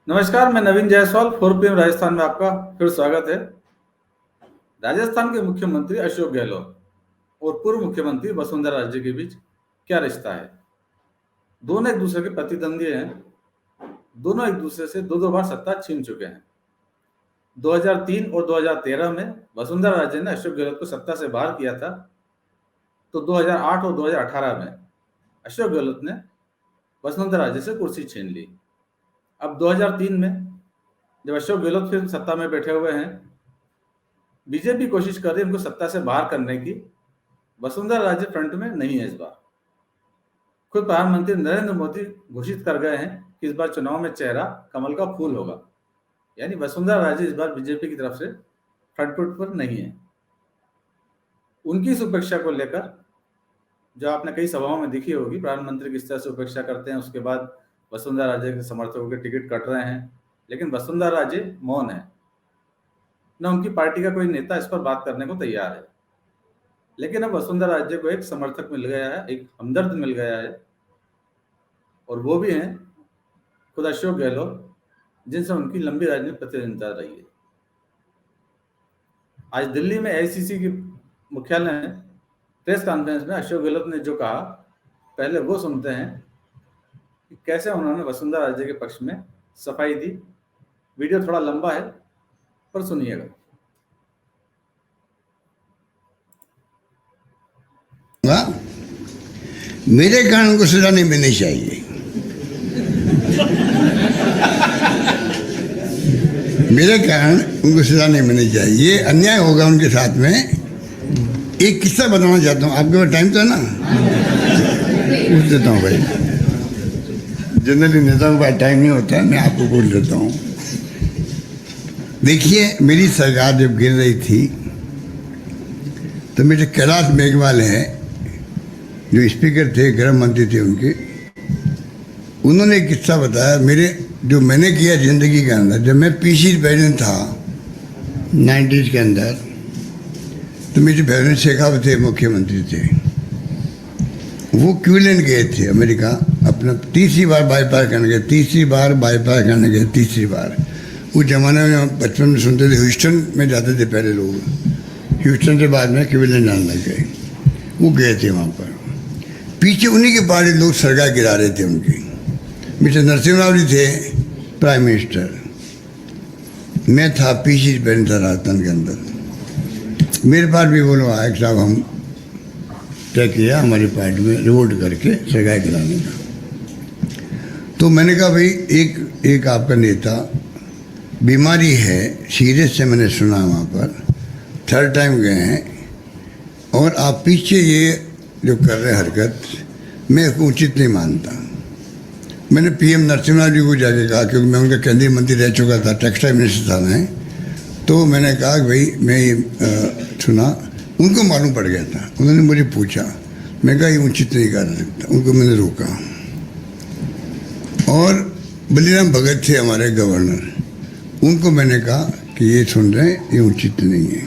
नमस्कार, मैं नवीन जायसवाल 4 PM राजस्थान में आपका फिर स्वागत है। राजस्थान के मुख्यमंत्री अशोक गहलोत और पूर्व मुख्यमंत्री वसुंधरा राजे के बीच क्या रिश्ता है? दोनों एक दूसरे के प्रतिद्वंदी हैं। दोनों एक दूसरे से दो दो बार सत्ता छीन चुके हैं। 2003 और 2013 में वसुंधरा राजे ने अशोक गहलोत को सत्ता से बाहर किया था, तो 2008 और 2018 में अशोक गहलोत ने वसुंधरा राजे से कुर्सी छीन ली। अब 2003 में जब अशोक गहलोत फिर सत्ता में बैठे हुए हैं, बीजेपी कोशिश कर रही है उनको सत्ता से बाहर करने की। वसुंधरा राजे फ्रंट में नहीं है इस बार। खुद प्रधानमंत्री नरेंद्र मोदी घोषित कर गए हैं कि इस बार चुनाव में चेहरा कमल का फूल होगा, यानी वसुंधरा राजे इस बार बीजेपी की तरफ से फ्रंट फुट पर नहीं है। उनकी इस उपेक्षा को लेकर जो आपने कई सभाओं में दिखी होगी, प्रधानमंत्री किस तरह से उपेक्षा करते हैं, उसके बाद वसुंधरा राजे के समर्थकों के टिकट कट रहे हैं, लेकिन वसुंधरा राजे मौन है। न उनकी पार्टी का कोई नेता इस पर बात करने को तैयार है। लेकिन अब वसुंधरा राजे को एक समर्थक मिल गया है, एक हमदर्द मिल गया है, और वो भी हैं खुद अशोक गहलोत, जिनसे उनकी लंबी राजनीतिक प्रतिद्वंदिता रही है। आज दिल्ली में एआईसीसी के मुख्यालय में प्रेस कॉन्फ्रेंस में अशोक गहलोत ने जो कहा, पहले वो सुनते हैं कि कैसे उन्होंने वसुंधरा राजे के पक्ष में सफाई दी। वीडियो थोड़ा लंबा है, पर सुनिएगा। मेरे कारण उनको सजा नहीं मिलनी चाहिए। मेरे कारण उनको सजा नहीं मिलनी चाहिए, ये अन्याय होगा उनके साथ में। एक किस्सा बताना चाहता हूँ, आपके पास टाइम तो है ना? पूछ देता हूँ भाई, जनरली नेताओं के पास टाइम नहीं होता है, मैं आपको पूछ देता हूँ। देखिए, मेरी सरकार जब गिर रही थी तो मेरे कैलाश मेघवाल हैं, जो स्पीकर थे, गृह मंत्री थे उनके, उन्होंने एक किस्सा बताया मेरे, जो मैंने किया ज़िंदगी के अंदर। जब मैं पीसी प्रेसिडेंट था 90s के अंदर, तो मेरे प्रेसिडेंट शेखावत थे, मुख्यमंत्री थे। वो क्यूलैंड गए थे अमेरिका, अपना तीसरी बार बाईपास करने गए, तीसरी बार बाईपास करने गए, तीसरी बार। उस जमाने में बचपन में सुनते थे, ह्यूस्टन में जाते थे पहले लोग, ह्यूस्टन के बाद में क्यूलैंड जाने लग गए। वो गए थे वहाँ पर, पीछे उन्हीं के पार्टी लोग सरकार गिरा रहे थे उनकी। मिस्टर नरसिम्हा राव जी थे प्राइम मिनिस्टर, मैं था पीसी प्रेसिडेंट था राजस्थान के अंदर। मेरे पास भी वो लोग आए, साहब हम तय किया हमारी पार्टी में रिवोल्ट करके सरकार गिराने का। तो मैंने कहा भाई, एक आपका नेता बीमारी है, सीरियस से मैंने सुना वहाँ पर, 3rd टाइम गए हैं, और आप पीछे ये जो कर रहे हरकत मैं उचित नहीं मानता। मैंने पीएम नरसिम्हा जी को जाके कहा, क्योंकि मैं उनका केंद्रीय मंत्री रह चुका था, टेक्सटाइल मिनिस्टर था मैं। तो मैंने कहा भाई मैं ये सुना, उनको मालूम पड़ गया था। उन्होंने मुझे पूछा, मैं कहा ये उचित नहीं कर सकता, उनको मैंने रोका। और बलिराम भगत थे हमारे गवर्नर, उनको मैंने कहा कि ये सुन रहे हैं, ये उचित नहीं है।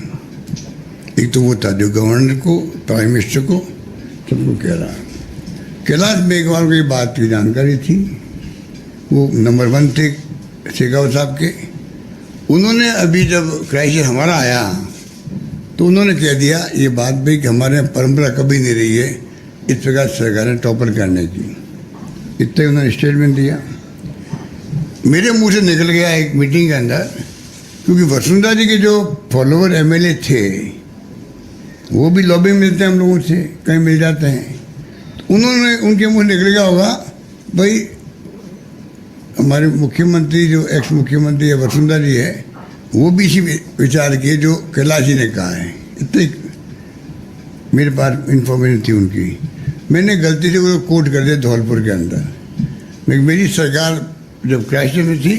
एक तो वो था जो गवर्नर को, प्राइम मिनिस्टर को, सबको कह रहा। कैलाश मेघवाल को ये बात की जानकारी थी, वो नंबर 1 थे शेखावत साहब के। उन्होंने अभी जब क्राइसिस हमारा आया तो उन्होंने कह दिया ये बात भी कि हमारे यहाँ परंपरा कभी नहीं रही है इस प्रकार सरकारें टॉपर करने की। इतना उन्होंने स्टेटमेंट दिया, मेरे मुंह से निकल गया एक मीटिंग के अंदर, क्योंकि वसुंधरा जी के जो फॉलोअर एमएलए थे वो भी लॉबी मिलते हैं हम लोगों से, कहीं मिल जाते हैं। तो उन्होंने, उनके मुंह निकल गया होगा भाई हमारे मुख्यमंत्री जो एक्स मुख्यमंत्री है वसुंधरा जी है, वो भी इसी विचार किए जो कैलाश जी ने कहा है। इतने मेरे पास इंफॉर्मेशन थी उनकी। मैंने गलती से वो कोट कर दिया धौलपुर के अंदर। मेरी सरकार जब क्राइसिस में थी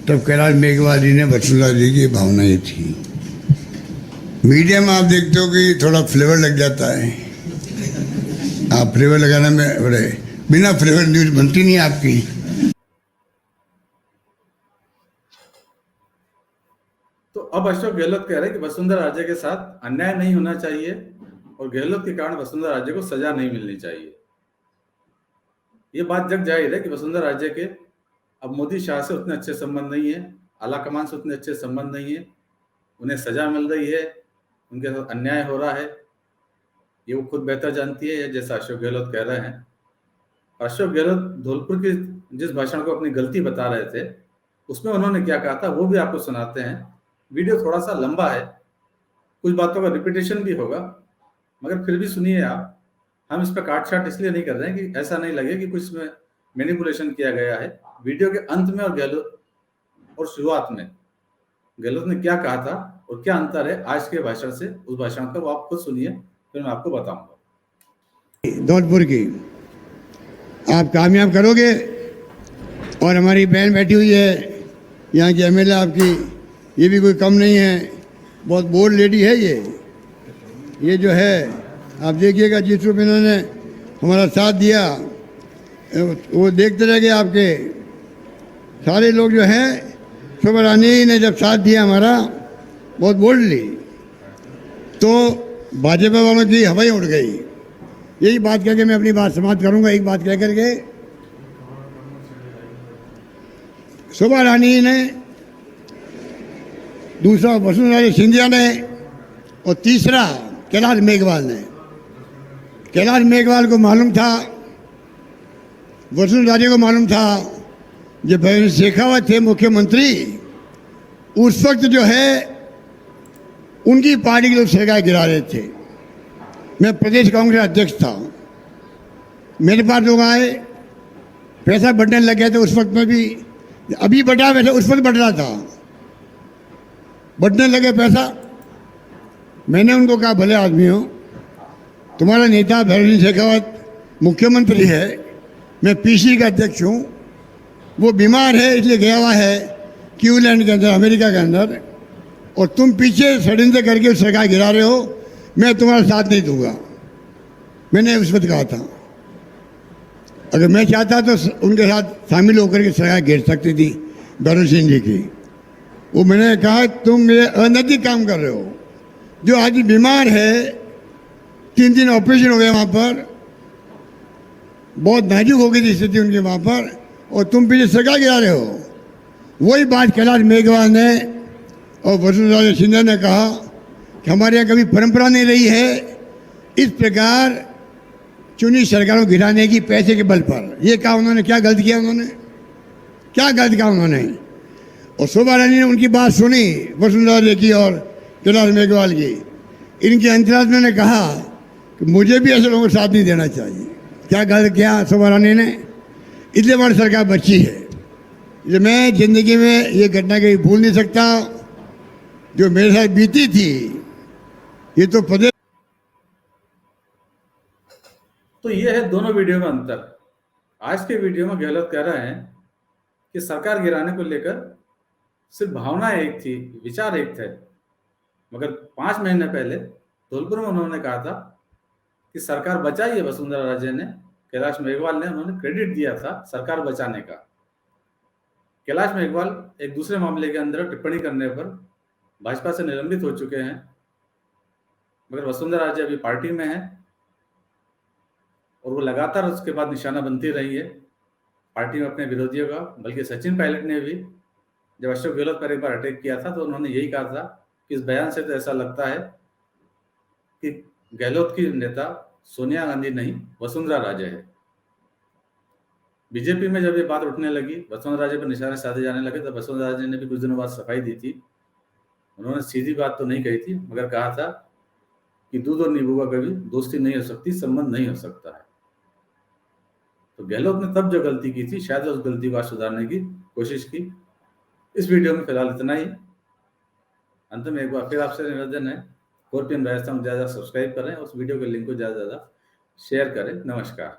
तब कैलाश मेघवाल जी ने वसुंधरा जी की भावनाएं थी। मीडिया में आप देखते हो कि थोड़ा फ्लेवर लग जाता है, आप फ्लेवर लगाने में बड़े, बिना फ्लेवर न्यूज बनती नहीं आपकी। तो अब अशोक गहलोत कह रहे हैं कि वसुंधरा राजे के साथ अन्याय नहीं होना चाहिए और गहलोत के कारण वसुंधरा राजे को सजा नहीं मिलनी चाहिए। ये बात जग जाहिर है कि वसुंधरा राजे के अब मोदी शाह से उतने अच्छे संबंध नहीं है, आला कमान से उतने अच्छे संबंध नहीं है, उन्हें सजा मिल रही है, उनके साथ अन्याय हो रहा है, ये वो खुद बेहतर जानती है, जैसा अशोक गहलोत कह रहे हैं। अशोक गहलोत धौलपुर की जिस भाषण को अपनी गलती बता रहे थे, उसमें उन्होंने क्या कहा था वो भी आपको सुनाते हैं। वीडियो थोड़ा सा लंबा है, कुछ बातों का रिपीटेशन भी होगा, मगर फिर भी सुनिए आप। हम इस पर काट छाट इसलिए नहीं कर रहे हैं कि ऐसा नहीं लगे कि कुछ इसमें मैनिपुलेशन किया गया है। वीडियो के अंत में और गहलोत और शुरुआत में गहलोत ने क्या कहा था और क्या अंतर है आज के भाषण से उस भाषण का, वो आप खुद सुनिए, फिर मैं आपको बताऊंगा। धौलपुर की आप कामयाब करोगे। और हमारी बहन बैठी हुई है यहाँ की एमएलए आपकी, ये भी कोई कम नहीं है, बहुत बोल्ड लेडी है ये जो है। आप देखिएगा जिस रूप में इन्होंने हमारा साथ दिया, वो देखते रह गए आपके सारे लोग जो हैं। शोभा रानी ने जब साथ दिया हमारा बहुत बोल्डली, तो भाजपा वालों की हवाई उड़ गई। यही बात कह के मैं अपनी बात समाप्त करूंगा। एक बात कह करके, शोभा रानी ने, दूसरा वसुंधरा सिंधिया ने, और तीसरा कैलाश मेघवाल ने। कैलाश मेघवाल को मालूम था, वसुंधरा को मालूम था, जब शेखावत थे मुख्यमंत्री, उस वक्त जो है उनकी पार्टी के लोग सरकार गिरा रहे थे। मैं प्रदेश कांग्रेस अध्यक्ष था, मेरे पास लोग आए, पैसा बढ़ने लग गया था उस वक्त में भी, अभी बढ़ा वैसे उस वक्त बढ़ रहा था, बढ़ने लगे पैसा। मैंने उनको कहा भले आदमी हो, तुम्हारा नेता भैरव शेखावत मुख्यमंत्री है, मैं पीसी का अध्यक्ष हूँ, वो बीमार है इसलिए गया हुआ है क्यूलैंड के अंदर, अमेरिका के अंदर, और तुम पीछे षड्यंत्र करके सरकार गिरा रहे हो, मैं तुम्हारा साथ नहीं दूंगा। मैंने उस वक्त कहा था अगर मैं चाहता तो उनके साथ शामिल होकर के सरकार गिर सकती थी भैरव सिंह जी की। वो मैंने कहा तुम मेरे अनैतिक काम कर रहे हो। जो आज बीमार है, 3 दिन ऑपरेशन हो गया वहाँ पर, बहुत नाजुक हो गई थी स्थिति उनकी वहाँ पर, और तुम पीछे सरकार गिरा रहे हो। वही बात कैलाश मेघवाल ने और वसुंधरा सिंधिया ने कहा कि हमारे यहाँ कभी परंपरा नहीं रही है इस प्रकार चुनी सरकारों को गिराने की पैसे के बल पर। ये कहा उन्होंने, क्या गलत किया उन्होंने, क्या गलत कहा उन्होंने। और शोभा रानी ने उनकी बात सुनी, वसुंधरा की और कैलाश मेघवाल की। इनके अंतरात्मा ने कहा कि मुझे भी ऐसे लोगों को साथ नहीं देना चाहिए। क्या गलत किया शोभा रानी ने, इसलिए हमारी सरकार बची है। इसलिए मैं जिंदगी में ये घटना कहीं भूल नहीं सकता जो मेरे साथ बीती थी। ये तो प्रदेश। तो ये है दोनों वीडियो में अंतर। आज के वीडियो में गहलोत कह रहे हैं कि सरकार गिराने को लेकर सिर्फ भावना एक थी, विचार एक थे, मगर 5 महीने पहले धौलपुर में उन्होंने कहा था कि सरकार बचाई है वसुंधरा राजे ने, कैलाश मेघवाल ने, उन्होंने क्रेडिट दिया था सरकार बचाने का। कैलाश मेघवाल एक दूसरे मामले के अंदर टिप्पणी करने पर भाजपा से निलंबित हो चुके हैं, मगर वसुंधरा राजे अभी पार्टी में है और वो लगातार उसके बाद निशाना बनती रही है पार्टी में अपने विरोधियों का। बल्कि सचिन पायलट ने भी जब अशोक गहलोत पर एक बार अटैक किया था तो उन्होंने यही कहा था कि इस बयान से तो ऐसा लगता है कि गहलोत की नेता सोनिया गांधी नहीं वसुंधरा राजे है। बीजेपी में जब ये बात उठने लगी, वसुंधरा राजे पर निशाने साधे जाने लगे, तो वसुंधरा राजे ने भी कुछ दिनों बाद सफाई दी थी। उन्होंने सीधी बात तो नहीं कही थी, मगर कहा था कि दूध और नींबू का कभी दोस्ती नहीं हो सकती, संबंध नहीं हो सकता है। तो गहलोत ने तब जो गलती की थी, शायद उस गलती को सुधारने की कोशिश की। इस वीडियो में फिलहाल इतना ही। अंत में एक बार फिर आपसे निवेदन है, 4PM राजस्थान को ज़्यादा सब्सक्राइब करें और उस वीडियो के लिंक को ज़्यादा से ज़्यादा शेयर करें। नमस्कार।